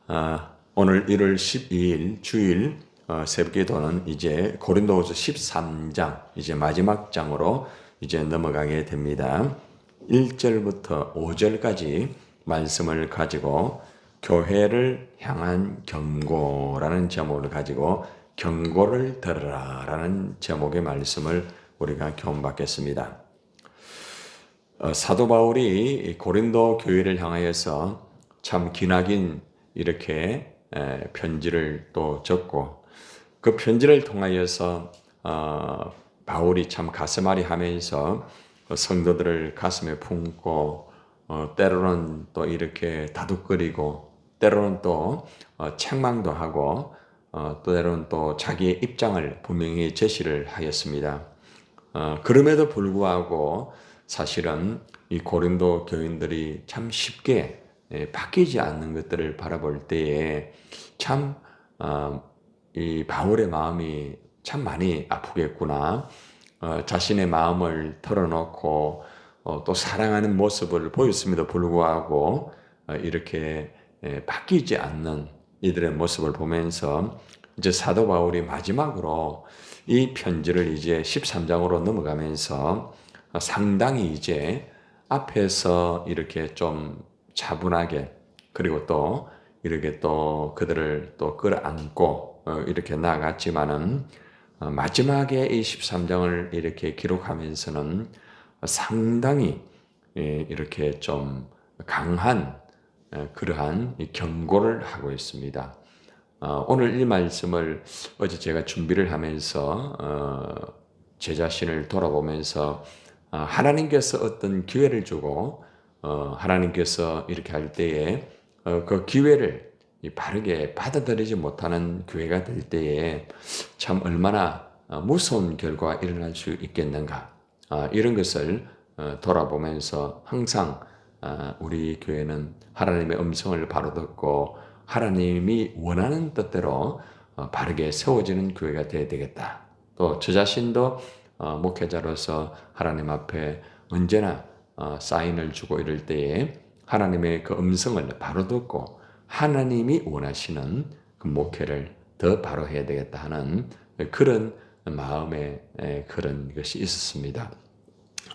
오늘 1월 12일 주일 새벽기도는 이제 고린도후서 13장 이제 마지막 장으로 이제 넘어가게 됩니다. 1절부터 5절까지 말씀을 가지고 교회를 향한 경고라는 제목을 가지고 경고를 들으라라는 제목의 말씀을 우리가 교훈받겠습니다. 사도 바울이 고린도 교회를 향하여서 참 기나긴 이렇게 편지를 또 적고 그 편지를 통하여서 바울이 참 가슴앓이 하면서 성도들을 가슴에 품고 때로는 또 이렇게 다독거리고 때로는 또 책망도 하고 때로는 또 자기의 입장을 분명히 제시를 하였습니다. 그럼에도 불구하고 사실은 이 고린도 교인들이 참 쉽게 바뀌지 않는 것들을 바라볼 때에 참 이 바울의 마음이 참 많이 아프겠구나. 자신의 마음을 털어놓고 또 사랑하는 모습을 보였음에도 불구하고 이렇게 바뀌지 않는 이들의 모습을 보면서 이제 사도 바울이 마지막으로 이 편지를 이제 13장으로 넘어가면서 상당히 이제 앞에서 이렇게 좀 차분하게 그리고 또 이렇게 또 그들을 또 끌어안고 이렇게 나아갔지만은 마지막에 이 13장을 이렇게 기록하면서는 상당히 이렇게 좀 강한 그러한 경고를 하고 있습니다. 오늘 이 말씀을 어제 제가 준비를 하면서 제 자신을 돌아보면서 하나님께서 어떤 기회를 주고 하나님께서 이렇게 할 때에 그 기회를 바르게 받아들이지 못하는 교회가 될 때에 참 얼마나 무서운 결과가 일어날 수 있겠는가 이런 것을 돌아보면서 항상 우리 교회는 하나님의 음성을 바로 듣고 하나님이 원하는 뜻대로 바르게 세워지는 교회가 되어야 되겠다. 또 저 자신도 목회자로서 하나님 앞에 언제나 사인을 주고 이럴 때에 하나님의 그 음성을 바로 듣고 하나님이 원하시는 그 목회를 더 바로 해야 되겠다 하는 그런 마음의 그런 것이 있었습니다.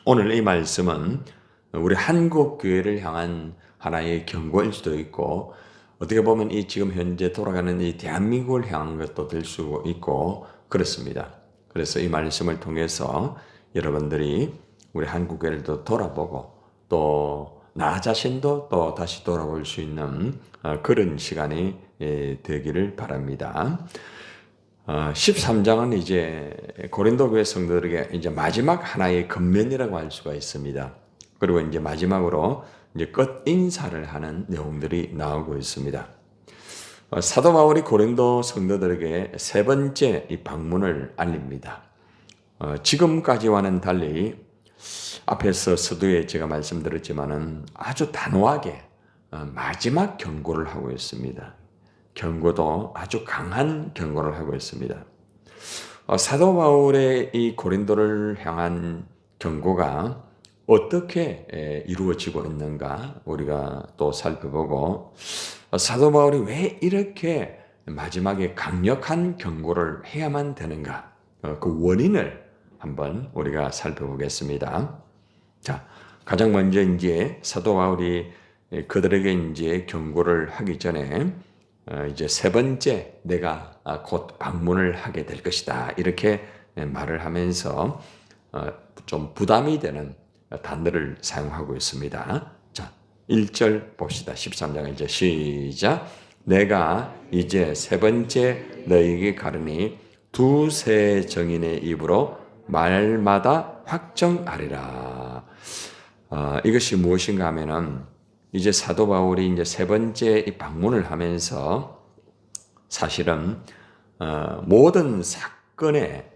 오늘 이 말씀은 우리 한국 교회를 향한 하나의 경고일 수도 있고 어떻게 보면 이 지금 현재 돌아가는 이 대한민국을 향한 것도 될 수 있고 그렇습니다. 그래서 이 말씀을 통해서 여러분들이 우리 한국 교회를 또 돌아보고 또 나 자신도 또 다시 돌아볼 수 있는 그런 시간이 되기를 바랍니다. 13장은 이제 고린도 교회 성도들에게 이제 마지막 하나의 권면이라고 할 수가 있습니다. 그리고 이제 마지막으로 이제 끝 인사를 하는 내용들이 나오고 있습니다. 사도 바울이 고린도 성도들에게 세 번째 이 방문을 알립니다. 지금까지와는 달리 앞에서 서두에 제가 말씀드렸지만은 아주 단호하게 마지막 경고를 하고 있습니다. 경고도 아주 강한 경고를 하고 있습니다. 사도 바울의 이 고린도를 향한 경고가 어떻게 이루어지고 있는가 우리가 또 살펴보고 사도 바울이 왜 이렇게 마지막에 강력한 경고를 해야만 되는가 그 원인을 한번 우리가 살펴보겠습니다. 자, 가장 먼저 이제 사도 바울이 그들에게 이제 경고를 하기 전에 이제 세 번째 내가 곧 방문을 하게 될 것이다 이렇게 말을 하면서 좀 부담이 되는 단어를 사용하고 있습니다. 자, 1절 봅시다. 13장 이제 시작. 내가 이제 세 번째 너희에게 가르니 두세 정인의 입으로 말마다 확정하리라. 이것이 무엇인가 하면은 이제 사도 바울이 이제 세 번째 이 방문을 하면서 사실은 모든 사건의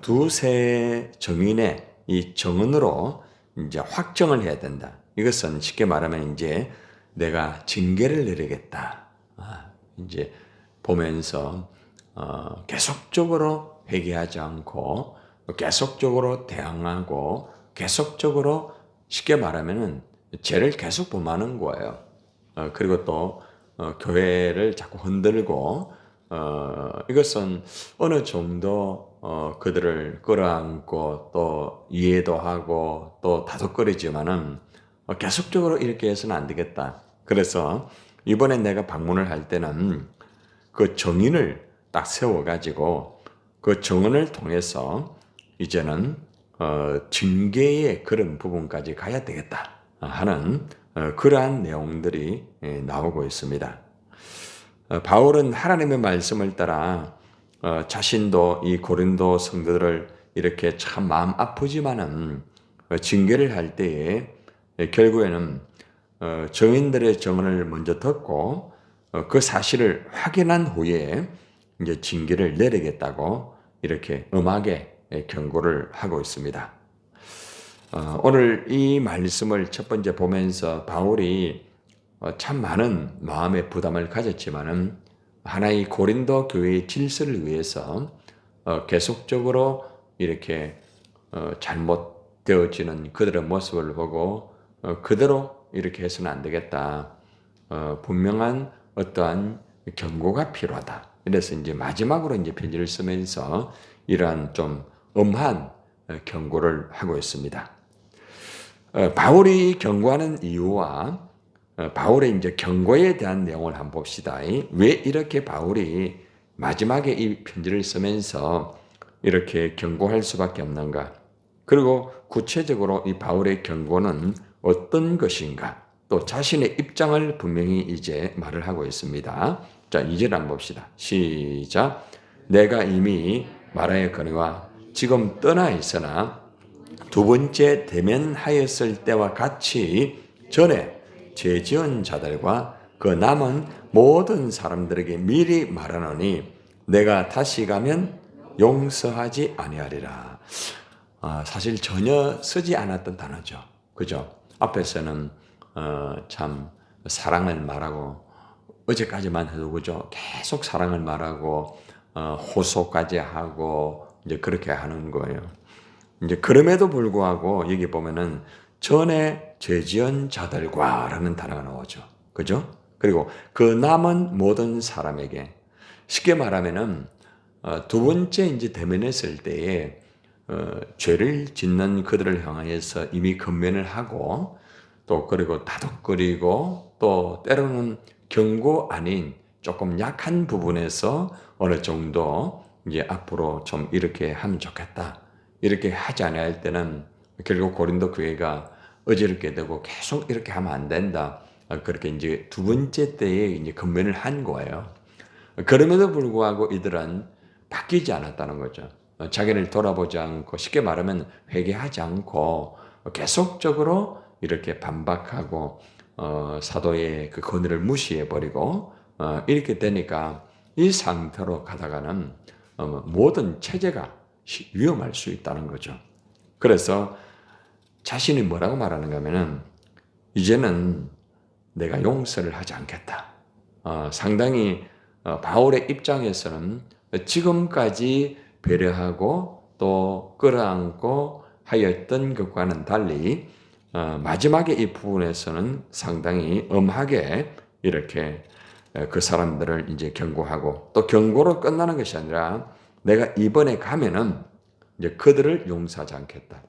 두세 정인의 이 정언으로 이제 확정을 해야 된다. 이것은 쉽게 말하면 이제 내가 징계를 내리겠다. 이제 보면서 계속적으로 회개하지 않고 계속적으로 대항하고 계속적으로 쉽게 말하면은 죄를 계속 범하는 거예요. 그리고 또 교회를 자꾸 흔들고 이것은 어느 정도 그들을 끌어안고 또 이해도 하고 또 다독거리지만은 계속적으로 이렇게 해서는 안 되겠다. 그래서 이번에 내가 방문을 할 때는 그 정인을 딱 세워가지고 그 정언을 통해서 이제는 징계의 그런 부분까지 가야 되겠다 하는 그러한 내용들이 나오고 있습니다. 바울은 하나님의 말씀을 따라 자신도 이 고린도 성도들을 이렇게 참 마음 아프지만은 징계를 할 때에 결국에는 정인들의 정언을 먼저 듣고 그 사실을 확인한 후에 이제 징계를 내리겠다고 이렇게 엄하게 경고를 하고 있습니다. 오늘 이 말씀을 첫 번째 보면서 바울이 참 많은 마음의 부담을 가졌지만은 하나의 고린도 교회의 질서를 위해서 계속적으로 이렇게 잘못되어지는 그들의 모습을 보고 그대로 이렇게 해서는 안 되겠다. 분명한 어떠한 경고가 필요하다. 그래서 이제 마지막으로 이제 편지를 쓰면서 이러한 좀 엄한 경고를 하고 있습니다. 바울이 경고하는 이유와 바울의 이제 경고에 대한 내용을 한번 봅시다. 왜 이렇게 바울이 마지막에 이 편지를 쓰면서 이렇게 경고할 수밖에 없는가? 그리고 구체적으로 이 바울의 경고는 어떤 것인가? 또 자신의 입장을 분명히 이제 말을 하고 있습니다. 자, 2절 한번 봅시다. 시작. 내가 이미 말하였거니와 지금 떠나 있으나 두 번째 대면하였을 때와 같이 전에 죄 지은 자들과 그 남은 모든 사람들에게 미리 말하노니 내가 다시 가면 용서하지 아니하리라. 사실 전혀 쓰지 않았던 단어죠. 그죠? 앞에서는 참 사랑을 말하고 어제까지만 해도 그죠? 계속 사랑을 말하고 호소까지 하고 이제 그렇게 하는 거예요. 이제 그럼에도 불구하고 여기 보면은 전에 죄 지은 자들과라는 단어가 나오죠. 그죠? 그리고 그 남은 모든 사람에게 쉽게 말하면은 두 번째 이제 대면했을 때에 죄를 짓는 그들을 향하여서 이미 건면을 하고 또 그리고 다독거리고 또 때로는 경고 아닌 조금 약한 부분에서 어느 정도 이제 앞으로 좀 이렇게 하면 좋겠다. 이렇게 하지 않을 때는 결국 고린도 교회가 어지럽게 되고 계속 이렇게 하면 안 된다. 그렇게 이제 두 번째 때에 이제 건면을 한 거예요. 그럼에도 불구하고 이들은 바뀌지 않았다는 거죠. 자기를 돌아보지 않고 쉽게 말하면 회개하지 않고 계속적으로 이렇게 반박하고 사도의 그 권위를 무시해 버리고 이렇게 되니까 이 상태로 가다가는 모든 체제가 위험할 수 있다는 거죠. 그래서 자신이 뭐라고 말하는가 하면은 이제는 내가 용서를 하지 않겠다. 상당히 바울의 입장에서는 지금까지 배려하고 또 끌어안고 하였던 것과는 달리 마지막에 이 부분에서는 상당히 엄하게 이렇게 그 사람들을 이제 경고하고 또 경고로 끝나는 것이 아니라 내가 이번에 가면은 이제 그들을 용서하지 않겠다.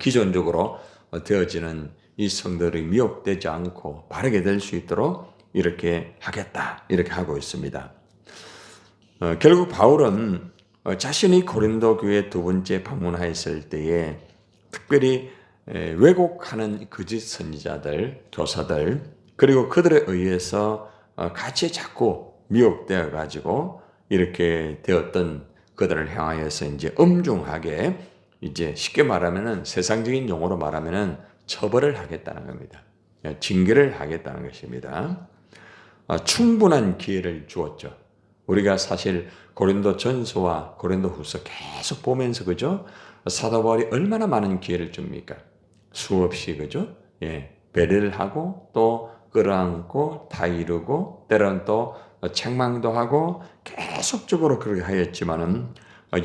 기존적으로 되어지는 이 성들이 미혹되지 않고 바르게 될 수 있도록 이렇게 하겠다. 이렇게 하고 있습니다. 결국 바울은 자신이 고린도 교회 두 번째 방문하였을 때에 특별히 왜곡하는 거짓 선지자들, 교사들 그리고 그들에 의해서 같이 자꾸 미혹되어 가지고 이렇게 되었던 그들을 향하여서 이제 엄중하게 이제 쉽게 말하면은 세상적인 용어로 말하면은 처벌을 하겠다는 겁니다. 징계를 하겠다는 것입니다. 충분한 기회를 주었죠. 우리가 사실 고린도 전서와 고린도 후서 계속 보면서 그죠? 사도 바울이 얼마나 많은 기회를 줍니까? 수없이 그죠? 배려를 하고 또 끌어안고 다 이루고 때로는 또 책망도 하고 계속적으로 그렇게 하였지만은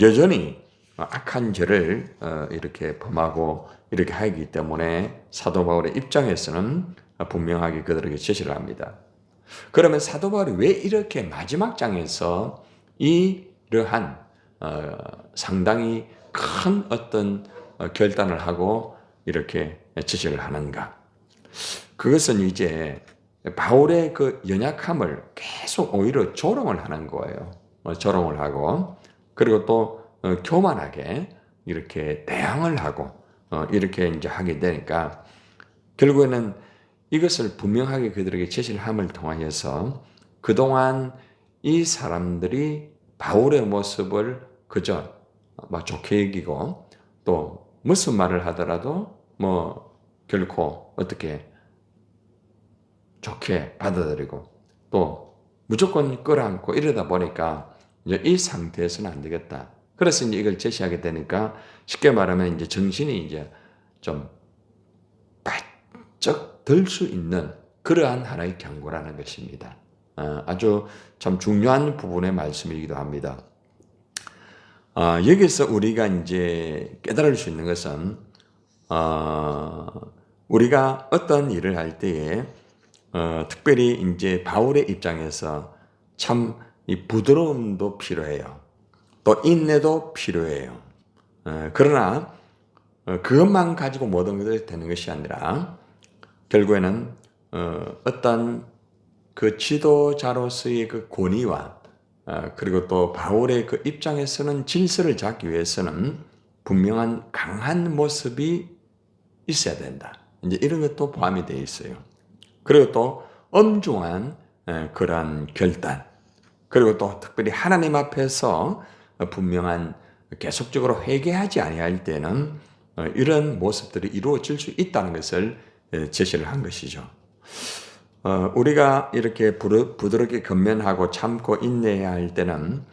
여전히 악한 죄를 이렇게 범하고 이렇게 하기 때문에 사도 바울의 입장에서는 분명하게 그들에게 제시를 합니다. 그러면 사도 바울이 왜 이렇게 마지막 장에서 이러한 상당히 큰 어떤 결단을 하고 이렇게 지시를 하는가? 그것은 이제 바울의 그 연약함을 계속 오히려 조롱을 하는 거예요. 조롱을 하고 그리고 또 교만하게 이렇게 대항을 하고 이렇게 이제 하게 되니까 결국에는 이것을 분명하게 그들에게 제시를 함을 통하여서 그동안 이 사람들이 바울의 모습을 그저 좋게 여기고 또 무슨 말을 하더라도 결코 어떻게 좋게 받아들이고 또 무조건 끌어안고 이러다 보니까 이제 이 상태에서는 안 되겠다. 그래서 이제 이걸 제시하게 되니까 쉽게 말하면 이제 정신이 이제 좀 바짝 들 수 있는 그러한 하나의 경고라는 것입니다. 아주 참 중요한 부분의 말씀이기도 합니다. 여기서 우리가 이제 깨달을 수 있는 것은 우리가 어떤 일을 할 때에 특별히 이제 바울의 입장에서 참 이 부드러움도 필요해요. 또 인내도 필요해요. 그러나 그것만 가지고 모든 것이 되는 것이 아니라 결국에는 어떤 그 지도자로서의 그 권위와 그리고 또 바울의 그 입장에서는 질서를 잡기 위해서는 분명한 강한 모습이 있어야 된다. 이제 이런 것도 포함이 되어 있어요. 그리고 또 엄중한 그러한 결단, 그리고 또 특별히 하나님 앞에서 분명한 계속적으로 회개하지 아니할 때는 이런 모습들이 이루어질 수 있다는 것을 제시를 한 것이죠. 우리가 이렇게 부드럽게 건면하고 참고 인내해야 할 때는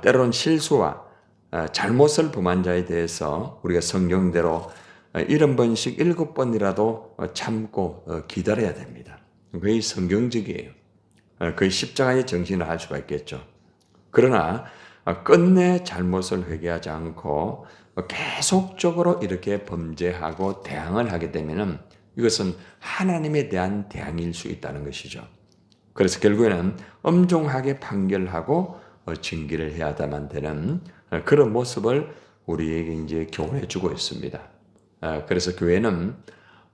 때로는 실수와 잘못을 범한 자에 대해서 우리가 성경대로 70번씩 7번이라도 참고 기다려야 됩니다. 거의 성경적이에요. 거의 십자가의 정신을 할 수가 있겠죠. 그러나 끝내 잘못을 회개하지 않고 계속적으로 이렇게 범죄하고 대항을 하게 되면 이것은 하나님에 대한 대항일 수 있다는 것이죠. 그래서 결국에는 엄중하게 판결하고 징계를 해야 하다만 되는 그런 모습을 우리에게 이제 교훈해 주고 있습니다. 그래서 교회는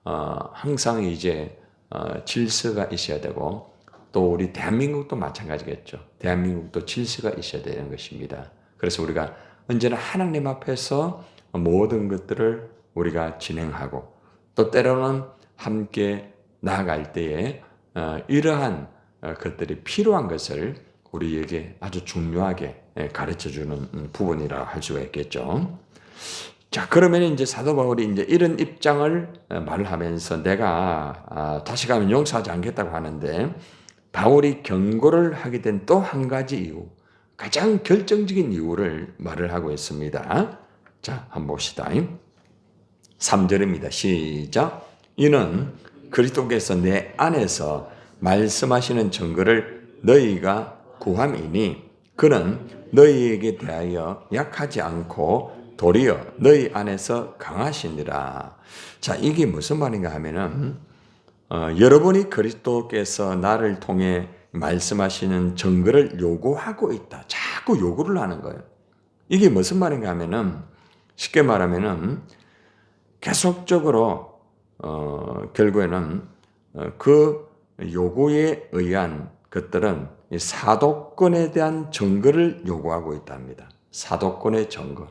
항상 이제 질서가 있어야 되고 또 우리 대한민국도 마찬가지겠죠. 대한민국도 질서가 있어야 되는 것입니다. 그래서 우리가 언제나 하나님 앞에서 모든 것들을 우리가 진행하고 또 때로는 함께 나아갈 때에 이러한 것들이 필요한 것을 우리에게 아주 중요하게 가르쳐주는 부분이라 할 수가 있겠죠. 자, 그러면 이제 사도 바울이 이제 이런 입장을 말을 하면서 내가 다시가면 용서하지 않겠다고 하는데 바울이 경고를 하게 된 또 한 가지 이유, 가장 결정적인 이유를 말을 하고 있습니다. 자, 한번 봅시다. 3절입니다. 시작. 이는 그리스도께서 내 안에서 말씀하시는 증거를 너희가 구함이니 그는 너희에게 대하여 약하지 않고 도리어 너희 안에서 강하시니라. 자, 이게 무슨 말인가 하면은 여러분이 그리스도께서 나를 통해 말씀하시는 증거를 요구하고 있다. 자꾸 요구를 하는 거예요. 이게 무슨 말인가 하면은 쉽게 말하면은 계속적으로 결국에는 그 요구에 의한 것들은 사도권에 대한 증거를 요구하고 있답니다. 사도권의 증거.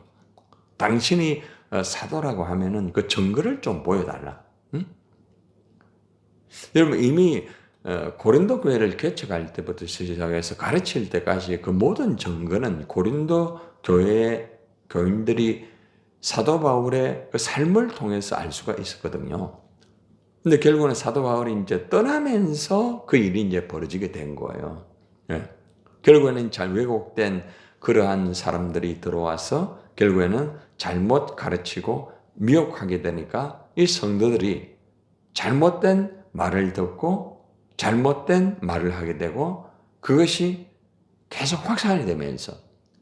당신이 사도라고 하면은 그 증거를 좀 보여달라. 응? 여러분 이미 고린도 교회를 개척할 때부터 시작해서 가르칠 때까지 그 모든 증거는 고린도 교회의 교인들이 사도 바울의 그 삶을 통해서 알 수가 있었거든요. 근데 결국은 사도 바울이 이제 떠나면서 그 일이 이제 벌어지게 된 거예요. 예. 결국에는 잘 왜곡된 그러한 사람들이 들어와서 결국에는 잘못 가르치고 미혹하게 되니까 이 성도들이 잘못된 말을 듣고 잘못된 말을 하게 되고 그것이 계속 확산이 되면서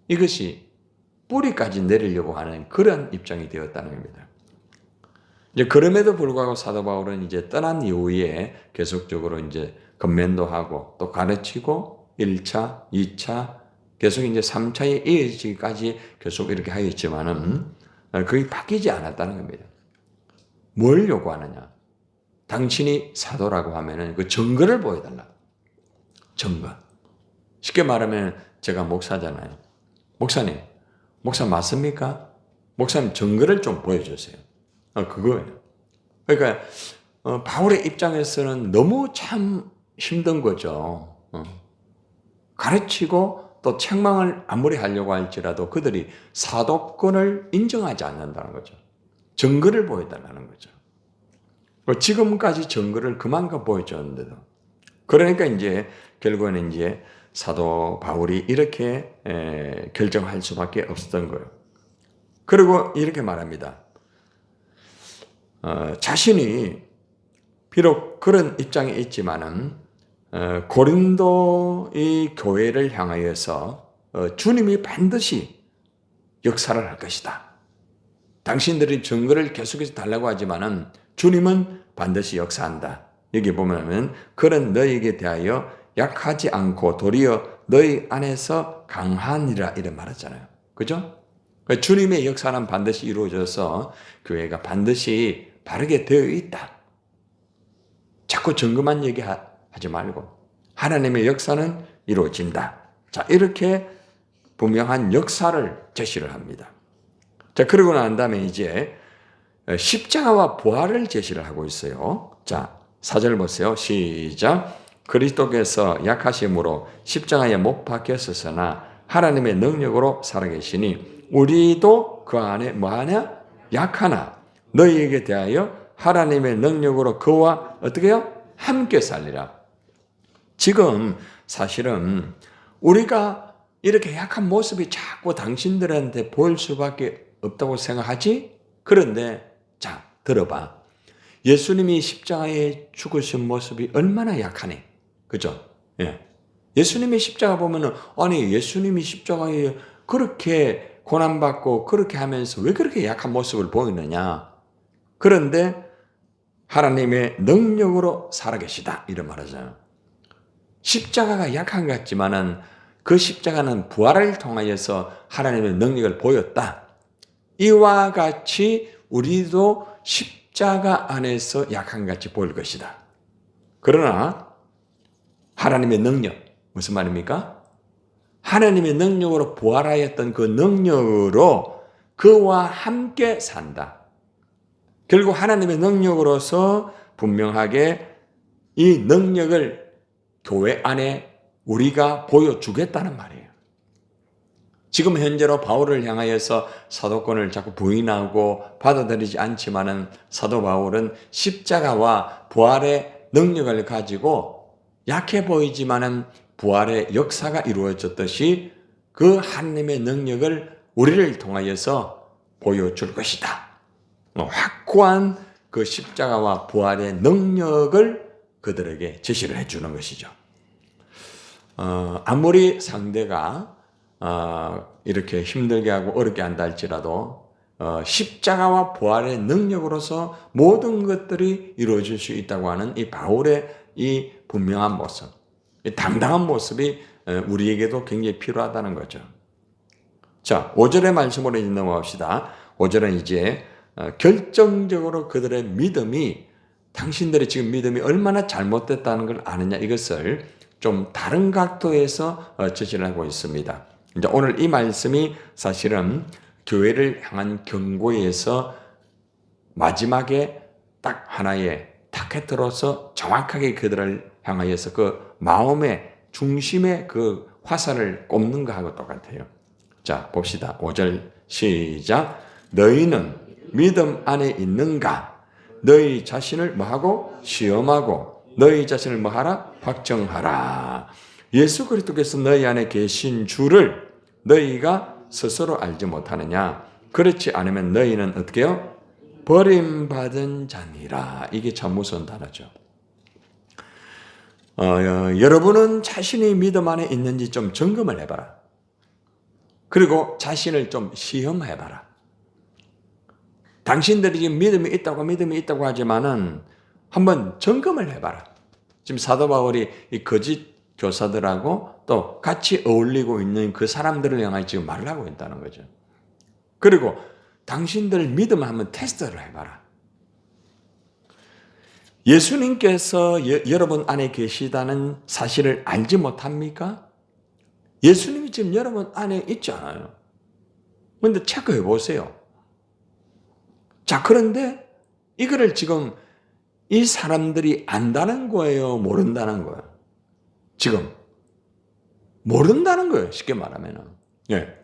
이것이 뿌리까지 내리려고 하는 그런 입장이 되었다는 겁니다. 이제 그럼에도 불구하고 사도 바울은 이제 떠난 이후에 계속적으로 이제 건면도 하고 또 가르치고 1차, 2차 계속 이제 3차에 이어지기까지 계속 이렇게 하였지만은 그게 바뀌지 않았다는 겁니다. 뭘 요구하느냐? 당신이 사도라고 하면은 그 증거를 보여달라. 증거. 쉽게 말하면 제가 목사잖아요. 목사님, 목사 맞습니까? 목사님 증거를 좀 보여주세요. 그거예요. 그러니까 바울의 입장에서는 너무 참 힘든 거죠. 가르치고 또 책망을 아무리 하려고 할지라도 그들이 사도권을 인정하지 않는다는 거죠. 증거를 보여달라는 거죠. 지금까지 증거를 그만큼 보여줬는데도. 그러니까 이제 결국에는 이제 사도 바울이 이렇게 결정할 수밖에 없었던 거예요. 그리고 이렇게 말합니다. 자신이 비록 그런 입장에 있지만은 고린도의 교회를 향하여서 주님이 반드시 역사를 할 것이다. 당신들이 증거를 계속해서 달라고 하지만은 주님은 반드시 역사한다. 여기 보면 그런 너희에게 대하여 약하지 않고 도리어 너희 안에서 강하니라 이런 말하잖아요. 그죠? 주님의 역사는 반드시 이루어져서 교회가 반드시 바르게 되어 있다. 자꾸 증거만 얘기하지 말고 하나님의 역사는 이루어진다. 자, 이렇게 분명한 역사를 제시를 합니다. 자, 그러고 난 다음에 이제 십자가와 부활을 제시를 하고 있어요. 자, 4절 보세요. 시작. 그리스도께서 약하심으로 십자가에 못 박혔으나 하나님의 능력으로 살아계시니 우리도 그 안에 뭐하냐? 약하나 너희에게 대하여 하나님의 능력으로 그와 어떻게 해요? 함께 살리라. 지금 사실은 우리가 이렇게 약한 모습이 자꾸 당신들한테 보일 수밖에 없다고 생각하지? 그런데 자, 들어봐. 예수님이 십자가에 죽으신 모습이 얼마나 약하네. 그죠? 예. 예수님의 십자가 보면은, 아니, 예수님이 십자가에 그렇게 고난받고 그렇게 하면서 왜 그렇게 약한 모습을 보이느냐? 그런데 하나님의 능력으로 살아계시다. 이런 말하잖아요. 십자가가 약한 것 같지만은 그 십자가는 부활을 통하여서 하나님의 능력을 보였다. 이와 같이 우리도 십자가 안에서 약한 것 같이 보일 것이다. 그러나 하나님의 능력, 무슨 말입니까? 하나님의 능력으로 부활하였던 그 능력으로 그와 함께 산다. 결국 하나님의 능력으로서 분명하게 이 능력을 교회 안에 우리가 보여주겠다는 말이에요. 지금 현재로 바울을 향하여서 사도권을 자꾸 부인하고 받아들이지 않지만은 사도 바울은 십자가와 부활의 능력을 가지고 약해 보이지만은 부활의 역사가 이루어졌듯이 그 하나님의 능력을 우리를 통하여서 보여줄 것이다. 확고한 그 십자가와 부활의 능력을 그들에게 제시를 해주는 것이죠. 아무리 상대가 이렇게 힘들게 하고 어렵게 한다 할지라도 십자가와 부활의 능력으로서 모든 것들이 이루어질 수 있다고 하는 이 바울의 이 분명한 모습, 이 당당한 모습이 우리에게도 굉장히 필요하다는 거죠. 자, 5절의 말씀으로 이제 넘어갑시다. 5절은 이제 결정적으로 그들의 믿음이 당신들의 지금 믿음이 얼마나 잘못됐다는 걸 아느냐 이것을 좀 다른 각도에서 제시를 하고 있습니다. 이제 오늘 이 말씀이 사실은 교회를 향한 경고에서 마지막에 딱 하나의 타켓으로서 정확하게 그들을 향하여서 그 마음의 중심에 그 화살을 꼽는 것하고 똑같아요. 자, 봅시다. 5절 시작. 너희는 믿음 안에 있는가? 너희 자신을 뭐하고? 시험하고 너희 자신을 뭐하라? 확정하라. 예수 그리스도께서 너희 안에 계신 줄을 너희가 스스로 알지 못하느냐? 그렇지 않으면 너희는 어떻게 해요? 버림받은 자니라. 이게 참 무서운 단어죠. 여러분은 자신이 믿음 안에 있는지 좀 점검을 해봐라. 그리고 자신을 좀 시험해봐라. 당신들이 지금 믿음이 있다고 하지만은 한번 점검을 해봐라. 지금 사도 바울이 이 거짓 교사들하고 또 같이 어울리고 있는 그 사람들을 향해 지금 말을 하고 있다는 거죠. 그리고 당신들 믿음 한번 테스트를 해봐라. 예수님께서 여러분 안에 계시다는 사실을 알지 못합니까? 예수님이 지금 여러분 안에 있잖아요. 그런데 체크해 보세요. 자, 그런데 이거를 지금 이 사람들이 안다는 거예요? 모른다는 거예요? 지금 모른다는 거예요. 쉽게 말하면은. 예.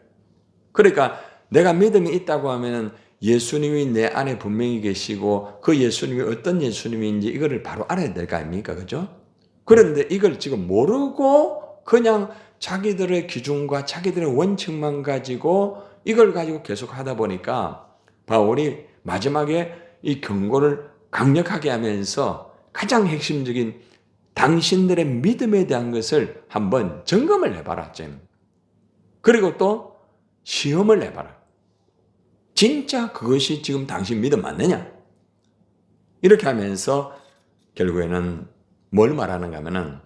그러니까 내가 믿음이 있다고 하면은 예수님이 내 안에 분명히 계시고 그 예수님이 어떤 예수님인지 이거를 바로 알아야 될 거 아닙니까? 그죠? 그런데 이걸 지금 모르고 그냥 자기들의 기준과 자기들의 원칙만 가지고 이걸 가지고 계속 하다 보니까 바울이 마지막에 이 경고를 강력하게 하면서 가장 핵심적인 당신들의 믿음에 대한 것을 한번 점검을 해봐라. 그리고 또 시험을 해봐라. 진짜 그것이 지금 당신 믿음 맞느냐? 이렇게 하면서 결국에는 뭘 말하는가 하면은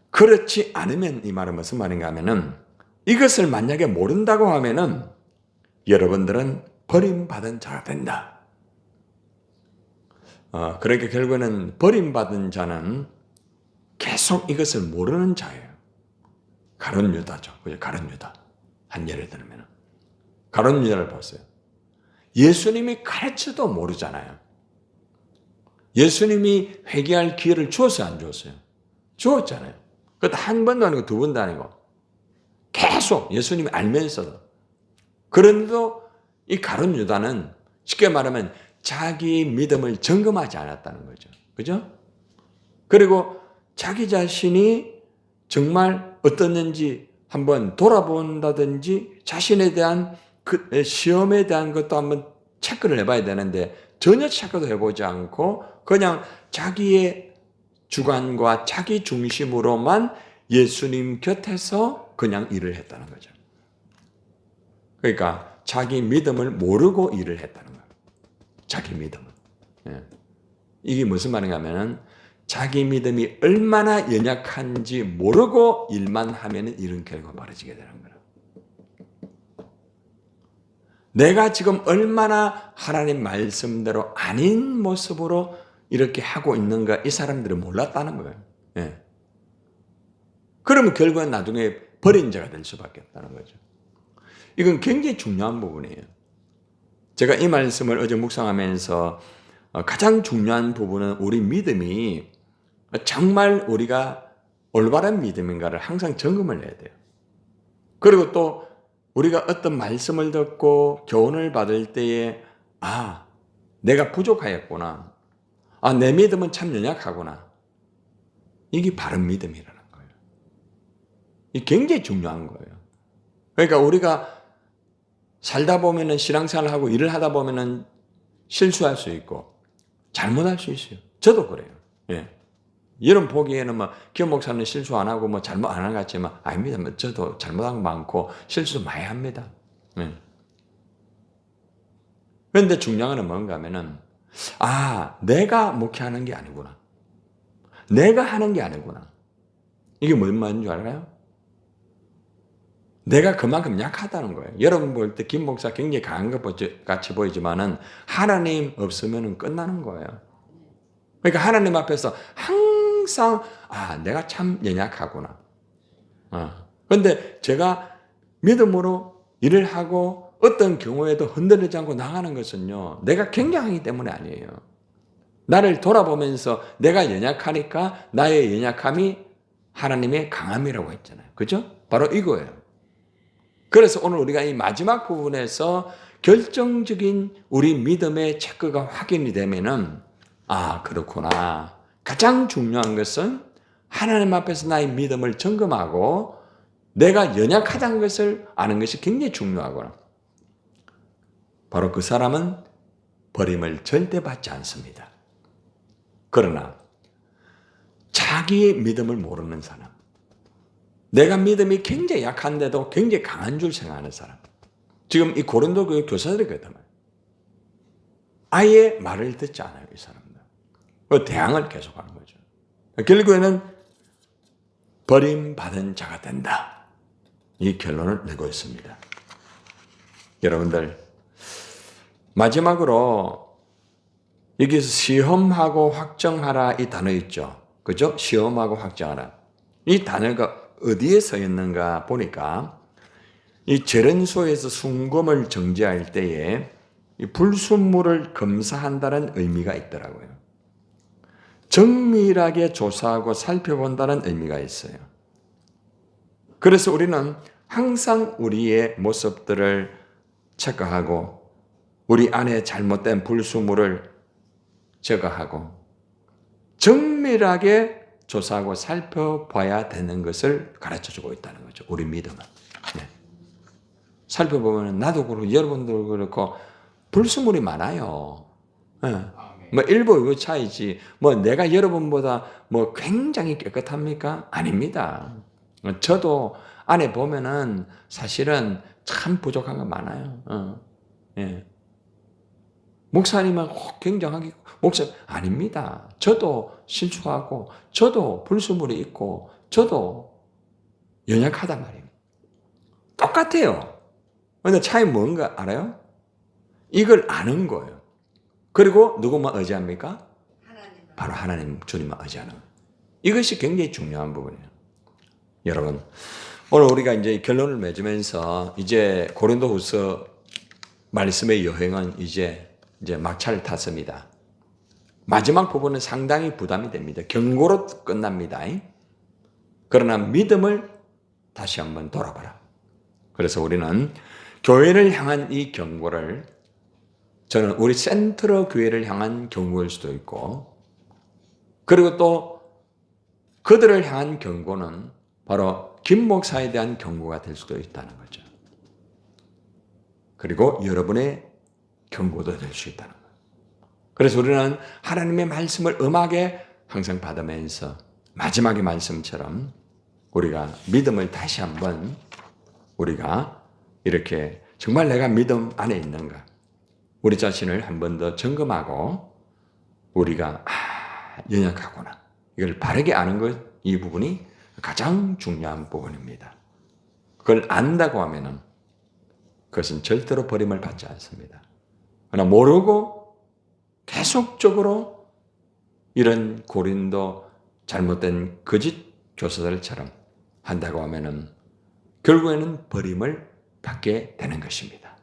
그렇지 않으면 이 말은 무슨 말인가 하면은 이것을 만약에 모른다고 하면은 여러분들은 버림받은 자가 된다. 그러니까 결국에는 버림받은 자는 계속 이것을 모르는 자예요. 가룟 유다죠. 가룟 유다. 한 예를 들면 가룟 유다를 보세요. 예수님이 가르쳐도 모르잖아요. 예수님이 회개할 기회를 주었어요, 안 주었어요? 주었잖아요. 그것도 한 번도 아니고 두 번도 아니고 계속 예수님이 알면서도. 그런데도 이 가룟 유다는 쉽게 말하면 자기 믿음을 점검하지 않았다는 거죠. 그죠? 그리고 자기 자신이 정말 어떻는지 한번 돌아본다든지 자신에 대한 그 시험에 대한 것도 한번 체크를 해봐야 되는데 전혀 체크도 해보지 않고 그냥 자기의 주관과 자기 중심으로만 예수님 곁에서 그냥 일을 했다는 거죠. 그러니까 자기 믿음을 모르고 일을 했다는 거예요. 자기 믿음을. 이게 무슨 말인가 하면은 자기 믿음이 얼마나 연약한지 모르고 일만 하면 이런 결과가 벌어지게 되는 거예요. 내가 지금 얼마나 하나님 말씀대로 아닌 모습으로 이렇게 하고 있는가 이 사람들은 몰랐다는 거예요. 예. 그러면 결국은 나중에 버린 자가 될 수밖에 없다는 거죠. 이건 굉장히 중요한 부분이에요. 제가 이 말씀을 어제 묵상하면서 가장 중요한 부분은 우리 믿음이 정말 우리가 올바른 믿음인가를 항상 점검을 해야 돼요. 그리고 또 우리가 어떤 말씀을 듣고 교훈을 받을 때에 내가 부족하였구나. 내 믿음은 참 연약하구나. 이게 바른 믿음이라는 거예요. 이게 굉장히 중요한 거예요. 그러니까 우리가 살다 보면은 신앙생활을 하고 일을 하다 보면은 실수할 수 있고 잘못할 수 있어요. 저도 그래요. 예. 여러분 보기에는 김 목사는 실수 안 하고 잘못 안 하는 것 같지만 아닙니다. 저도 잘못한 거 많고 실수도 많이 합니다. 예. 그런데 중요한 건 뭔가 하면은 내가 목회하는 게 아니구나. 내가 하는 게 아니구나. 이게 무슨 말인 줄 알아요? 내가 그만큼 약하다는 거예요. 여러분 볼 때 김 목사 굉장히 강한 것 같이 보이지만은 하나님 없으면 끝나는 거예요. 그러니까 하나님 앞에서 항상 내가 참 연약하구나. 그런데 제가 믿음으로 일을 하고 어떤 경우에도 흔들리지 않고 나가는 것은요. 내가 굉장하기 때문에 아니에요. 나를 돌아보면서 내가 연약하니까 나의 연약함이 하나님의 강함이라고 했잖아요. 그죠? 바로 이거예요. 그래서 오늘 우리가 이 마지막 부분에서 결정적인 우리 믿음의 체크가 확인이 되면은 그렇구나. 가장 중요한 것은 하나님 앞에서 나의 믿음을 점검하고 내가 연약하다는 것을 아는 것이 굉장히 중요하구나. 바로 그 사람은 버림을 절대 받지 않습니다. 그러나 자기의 믿음을 모르는 사람, 내가 믿음이 굉장히 약한데도 굉장히 강한 줄 생각하는 사람. 지금 이 고린도 교회 교사들이거든요. 아예 말을 듣지 않아요, 이 사람들. 대항을 계속하는 거죠. 결국에는 버림받은 자가 된다. 이 결론을 내고 있습니다. 여러분들, 마지막으로 여기서 시험하고 확정하라 이 단어 있죠. 그죠? 시험하고 확정하라. 이 단어가 어디에 서 있는가 보니까 이 재련소에서 순금을 정제할 때에 이 불순물을 검사한다는 의미가 있더라고요. 정밀하게 조사하고 살펴본다는 의미가 있어요. 그래서 우리는 항상 우리의 모습들을 체크하고 우리 안에 잘못된 불순물을 제거하고 정밀하게 조사하고 살펴봐야 되는 것을 가르쳐주고 있다는 거죠. 우리 믿음은. 네. 살펴보면 나도 그렇고 여러분도 그렇고 불순물이 많아요. 네. 뭐 일부 그 차이지. 뭐 내가 여러분보다 뭐 굉장히 깨끗합니까? 아닙니다. 저도 안에 보면은 사실은 참 부족한 거 많아요. 예. 목사님은 굉장하게 목사 아닙니다. 저도 실수하고 저도 불순물이 있고 저도 연약하단 말이에요. 똑같아요. 근데 차이 뭔가 알아요? 이걸 아는 거예요. 그리고 누구만 의지합니까? 바로 하나님 주님만 의지하는 거예요. 이것이 굉장히 중요한 부분이에요. 여러분, 오늘 우리가 이제 결론을 맺으면서 이제 고린도후서 말씀의 여행은 이제 막차를 탔습니다. 마지막 부분은 상당히 부담이 됩니다. 경고로 끝납니다. 그러나 믿음을 다시 한번 돌아봐라. 그래서 우리는 교회를 향한 이 경고를 저는 우리 센트럴 교회를 향한 경고일 수도 있고 그리고 또 그들을 향한 경고는 바로 김 목사에 대한 경고가 될 수도 있다는 거죠. 그리고 여러분의 경고도 될 수 있다는 거예요. 그래서 우리는 하나님의 말씀을 음하게 항상 받으면서 마지막의 말씀처럼 우리가 믿음을 다시 한번 우리가 이렇게 정말 내가 믿음 안에 있는가 우리 자신을 한 번 더 점검하고 우리가 연약하구나 이걸 바르게 아는 것 이 부분이 가장 중요한 부분입니다. 그걸 안다고 하면은 그것은 절대로 버림을 받지 않습니다. 그러나 모르고 계속적으로 이런 고린도 잘못된 거짓 교사들처럼 한다고 하면은 결국에는 버림을 받게 되는 것입니다.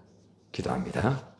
기도합니다.